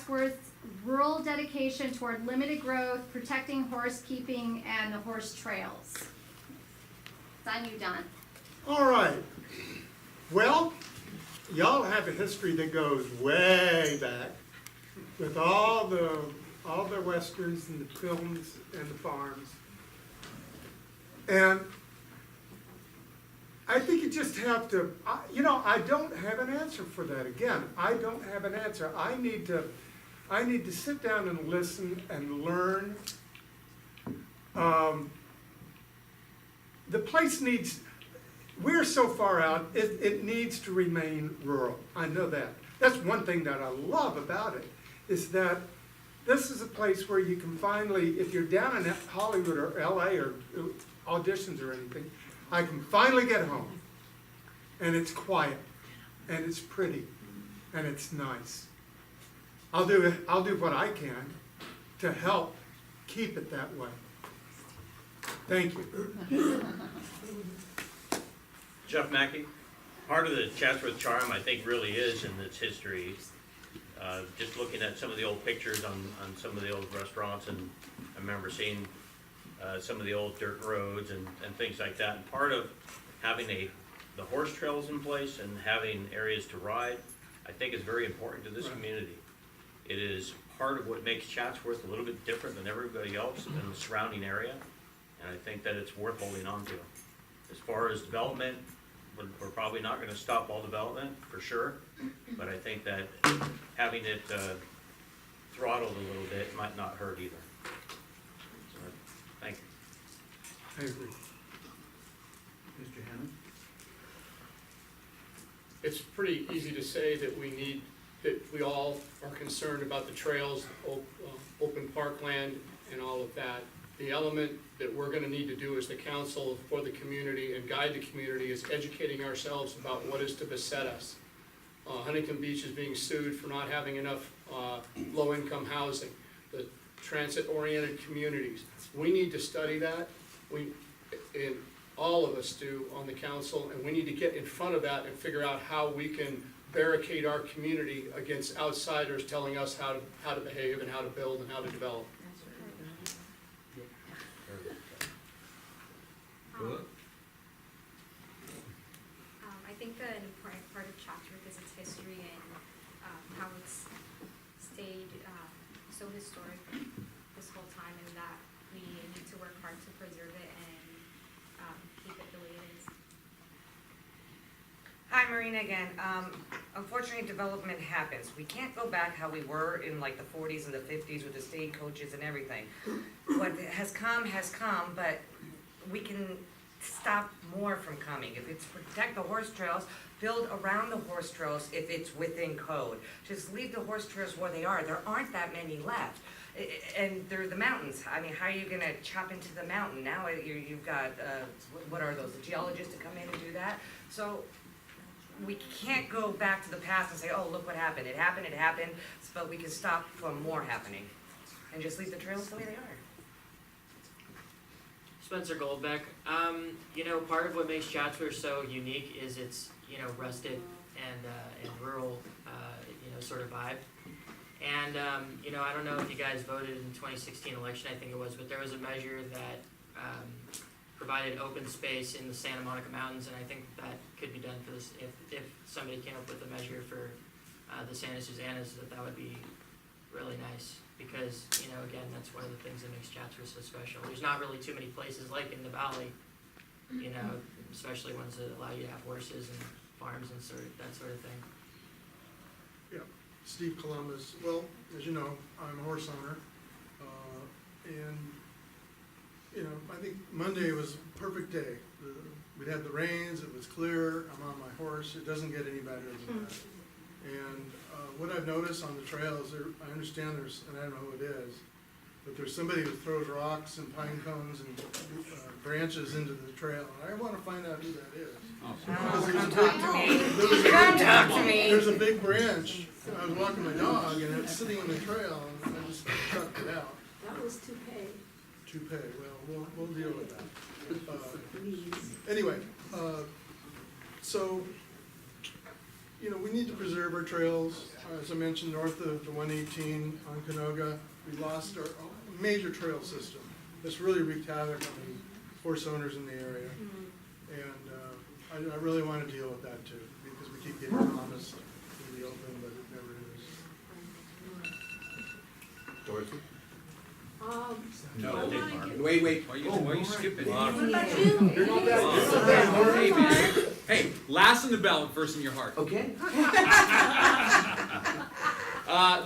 Chatsworth's rural dedication toward limited growth, protecting horse keeping, and the horse trails. It's on you, Don. All right. Well, y'all have a history that goes way back with all the westerns and the films and the farms. And I think you just have to, I don't have an answer for that. Again, I don't have an answer. I need to sit down and listen and learn. The place needs, we're so far out, it needs to remain rural. I know that. That's one thing that I love about it, is that this is a place where you can finally, if you're down in Hollywood or LA or auditions or anything, I can finally get home. And it's quiet, and it's pretty, and it's nice. I'll do what I can to help keep it that way. Thank you. Jeff Mackey. Part of the Chatsworth charm, I think, really is in its history. Just looking at some of the old pictures on some of the old restaurants, and I remember seeing some of the old dirt roads and things like that. And part of having the horse trails in place and having areas to ride, I think is very important to this community. It is part of what makes Chatsworth a little bit different than everybody else in the surrounding area, and I think that it's worth holding on to. As far as development, we're probably not going to stop all development, for sure, but I think that having it throttled a little bit might not hurt either. So, thank you. I agree. Mr. Hammond? It's pretty easy to say that we all are concerned about the trails, open parkland, and all of that. The element that we're gonna need to do as the council for the community and guide the community is educating ourselves about what is to beset us. Huntington Beach is being sued for not having enough low-income housing. The transit-oriented communities, we need to study that. And all of us do on the council, and we need to get in front of that and figure out how we can barricade our community against outsiders telling us how to behave and how to build and how to develop. I think the important part of Chatsworth is its history and how it's stayed so historic this whole time, and that we need to work hard to preserve it and keep it the way it is. Hi, Marina again. Unfortunately, development happens. We can't go back how we were in like the 40s and the 50s with the stagecoaches and everything. What has come, but we can stop more from coming. If it's protect the horse trails, build around the horse trails if it's within code. Just leave the horse trails where they are. There aren't that many left. And they're the mountains. I mean, how are you gonna chop into the mountain? Now you've got, what are those, the geologists to come in and do that? So we can't go back to the past and say, oh, look what happened. It happened, but we can stop from more happening. And just leave the trails the way they are. Spencer Goldbeck. Part of what makes Chatsworth so unique is its, rustic and rural, sort of vibe. And, I don't know if you guys voted in the 2016 election, I think it was, but there was a measure that provided open space in the Santa Monica Mountains, and I think that could be done for this, if somebody came up with a measure for the Santa Susanas, that would be really nice. Because, again, that's one of the things that makes Chatsworth so special. There's not really too many places like in the valley, especially ones that allow you to have horses and farms and that sort of thing. Yeah, Steve Columbus. Well, as you know, I'm a horse owner, and I think Monday was a perfect day. We'd had the rains, it was clear, I'm on my horse, it doesn't get any better than that. And what I've noticed on the trails, I understand there's, and I don't know who it is, but there's somebody who throws rocks and pine cones and branches into the trail, and I want to find out who that is. Come talk to me. There's a big branch. I was walking my dog, and it's sitting on the trail, and I just chucked it out. That was toupee. Toupee. Well, we'll deal with that. Anyway, so you know, we need to preserve our trails. As I mentioned, north of the 118 on Canoga, we lost our major trail system. This really wreaked havoc on the horse owners in the area. And I really want to deal with that too, because we keep getting promised in the open, but it never is. Dorothy? No, I wanna Mark. Wait, why are you skipping? You're not Hey, man. Hey, last on the ballot, first in your heart. Okay.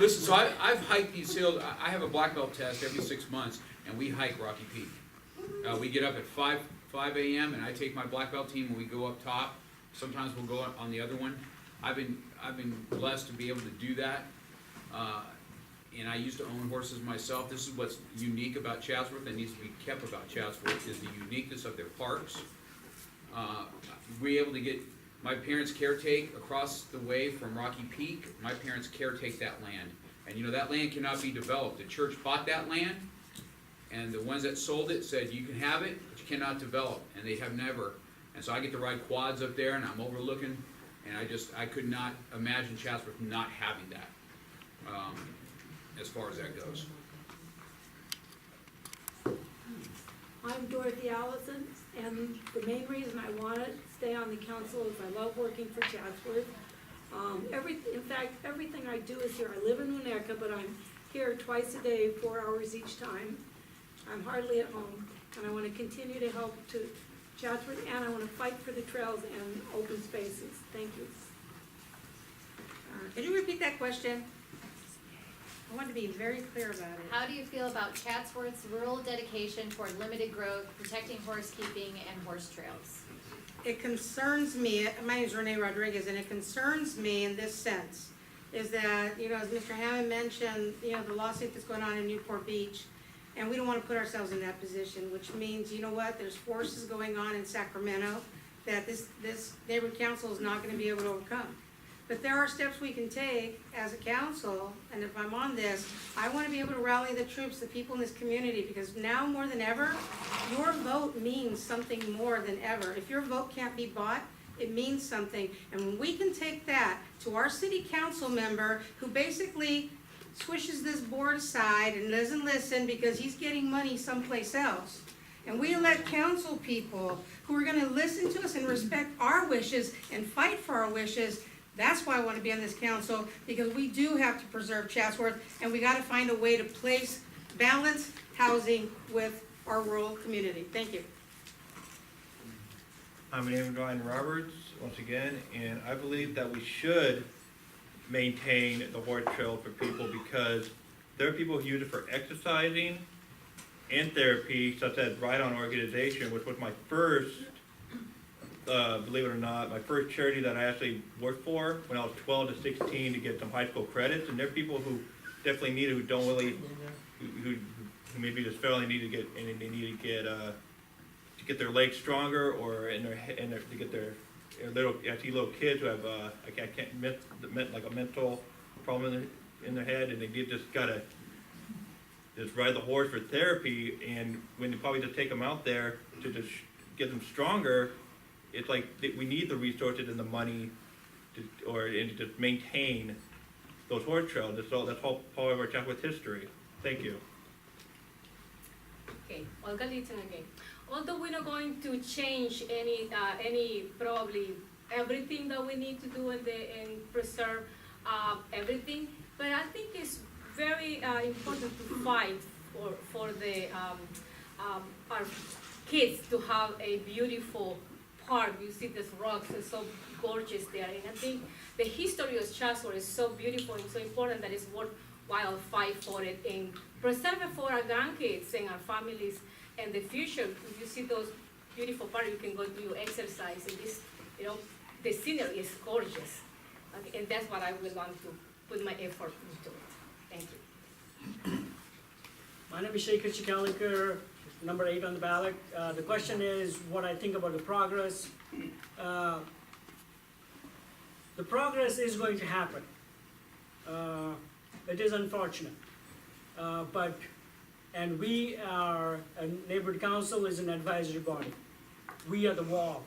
Listen, so I've hiked these hills. I have a black belt test every 6 months, and we hike Rocky Peak. We get up at 5 a.m. and I take my black belt team and we go up top. Sometimes we'll go on the other one. I've been blessed to be able to do that. And I used to own horses myself. This is what's unique about Chatsworth that needs to be kept about Chatsworth is the uniqueness of their parks. We're able to get my parents' caretake across the way from Rocky Peak. My parents caretake that land. And you know, that land cannot be developed. The church bought that land, and the ones that sold it said, you can have it, but you cannot develop, and they have never. And so I get to ride quads up there, and I'm overlooking, and I could not imagine Chatsworth not having that, as far as that goes. I'm Dorothy Allison, and the main reason I want to stay on the council is I love working for Chatsworth. In fact, everything I do is here. I live in Winnetka, but I'm here twice a day, 4 hours each time. I'm hardly at home, and I want to continue to help to Chatsworth, and I want to fight for the trails and open spaces. Thank you. Could you repeat that question? I want to be very clear about it. How do you feel about Chatsworth's rural dedication toward limited growth, protecting horse keeping and horse trails? It concerns me, my name is Renee Rodriguez, and it concerns me in this sense, is that, you know, as Mr. Hammond mentioned, you know, the lawsuit that's going on in Newport Beach, and we don't want to put ourselves in that position, which means, you know what, there's forces going on in Sacramento that this neighborhood council is not going to be able to overcome. But there are steps we can take as a council, and if I'm on this, I want to be able to rally the troops, the people in this community, because now more than ever, your vote means something more than ever. If your vote can't be bought, it means something. And when we can take that to our city council member who basically swishes this board aside and doesn't listen because he's getting money someplace else, and we elect council people who are gonna listen to us and respect our wishes and fight for our wishes, that's why I want to be on this council, because we do have to preserve Chatsworth, and we got to find a way to place balanced housing with our rural community. Thank you. I'm Ryan Roberts, once again, and I believe that we should maintain the horse trail for people because there are people who use it for exercising and therapy, such as Ride On Organization, which was my first, believe it or not, my first charity that I actually worked for when I was 12 to 16 to get some high school credits. And there are people who definitely need it, who don't really, who maybe just feel they need to get, and they need to get their legs stronger, or to get their little. I see little kids who have like a mental problem in their head, and they just gotta just ride the horse for therapy. And when you probably just take them out there to just get them stronger, it's like we need the resources and the money to maintain those horse trails. That's all part of our Chatsworth history. Thank you. Okay, Olga Litton again. Although we're not going to change any probably everything that we need to do and preserve everything, but I think it's very important to fight for our kids to have a beautiful park. You see these rocks are so gorgeous there, and I think the history of Chatsworth is so beautiful and so important that it's worthwhile fight for it and preserve it for our grandkids and our families and the future. If you see those beautiful parks, you can go do exercise, and this, you know, the scenery is gorgeous. Okay, and that's what I would want to put my effort into it. Thank you. My name is Shekhar Chikalikar, number 8 on the ballot. The question is what I think about the progress. The progress is going to happen. It is unfortunate. And we are, a neighborhood council is an advisory body. We are the wall.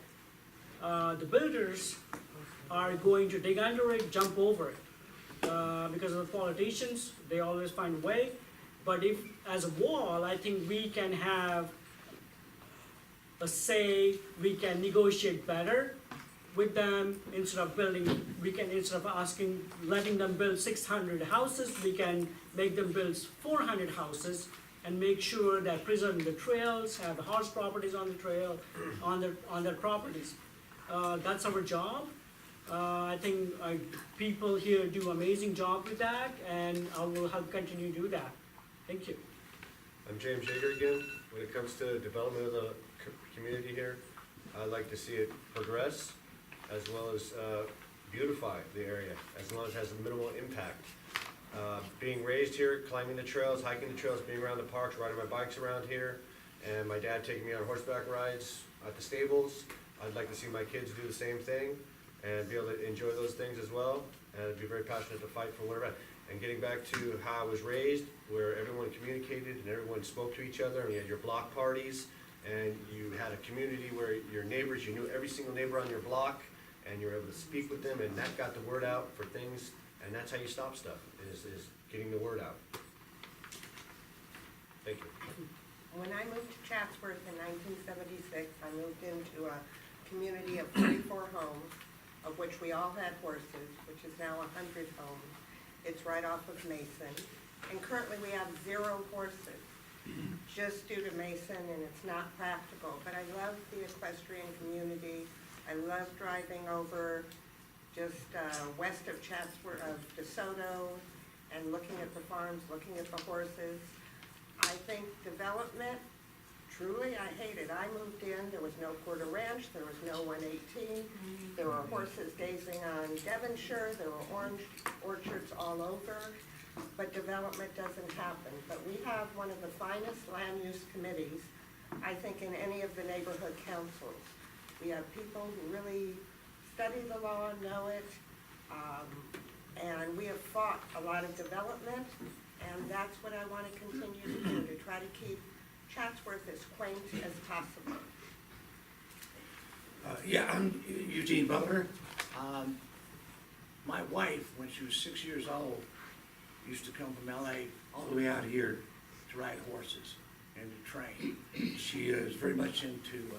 The builders are going to dig under it, jump over it. Because of the politicians, they always find a way. But if, as a wall, I think we can have a say, we can negotiate better with them instead of instead of asking, letting them build 600 houses, we can make them build 400 houses and make sure that preserving the trails, have the horse properties on the trail, on their properties. That's our job. I think people here do amazing job with that, and I will help continue to do that. Thank you. I'm James Yeager again. When it comes to development of the community here, I'd like to see it progress as well as beautify the area, as long as it has a minimal impact. Being raised here, climbing the trails, hiking the trails, being around the parks, riding my bikes around here, and my dad taking me on horseback rides at the stables, I'd like to see my kids do the same thing and be able to enjoy those things as well, and I'd be very passionate to fight for whatever. And getting back to how I was raised, where everyone communicated and everyone spoke to each other, and you had your block parties, and you had a community where your neighbors, you knew every single neighbor on your block, and you were able to speak with them, and that got the word out for things, and that's how you stop stuff, is getting the word out. Thank you. When I moved to Chatsworth in 1976, I moved into a community of 44 homes, of which we all had horses, which is now 100 homes. It's right off of Mason, and currently we have 0 horses, just due to Mason, and it's not practical. But I love the equestrian community. I love driving over just west of Chatsworth, of DeSoto, and looking at the farms, looking at the horses. I think development, truly, I hate it. I moved in, there was no Quarter Ranch, there was no 118. There were horses grazing on Devonshire, there were orange orchards all over, but development doesn't happen. But we have one of the finest land use committees, I think, in any of the neighborhood councils. We have people who really study the law, know it, and we have fought a lot of development, and that's what I want to continue to do, to try to keep Chatsworth as quaint as possible. Yeah, I'm Eugene Butler. My wife, when she was 6 years old, used to come from LA all the way out here to ride horses and to train. She is very much into